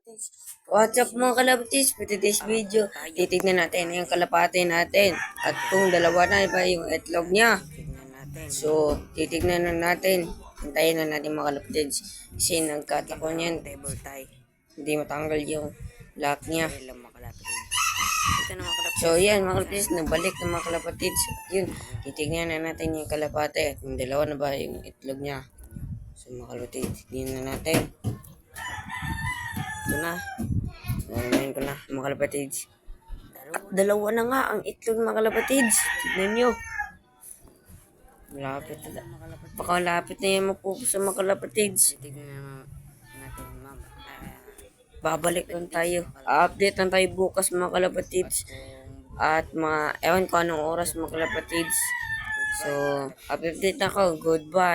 kalapatids. What's up mga kalapatids? For today's video, titignan natin yung kalapate natin at kung dalawa na ba yung itlog niya. So, titignan na natin. Hintayin na natin mga kalapatids kasi nagkatako niyan. Hindi matanggal yung lock niya. So, yan mga kalapatids, nabalik ng mga kalapatids. Yun, titignan na natin yung kalapate at kung dalawa na ba yung itlog niya. So, mga kalapatids, tignan na natin. Ito na. Nanayin ko na mga kalapatids. At dalawa na nga ang itlog mga kalapatids. Tignan nyo. Malapit na. Baka malapit na yan mapupusa mga kalapatids. Babalik lang tayo. Update lang tayo bukas mga kalapatids. At ewan ko anong oras mga kalapatids. So, update na ako. Goodbye.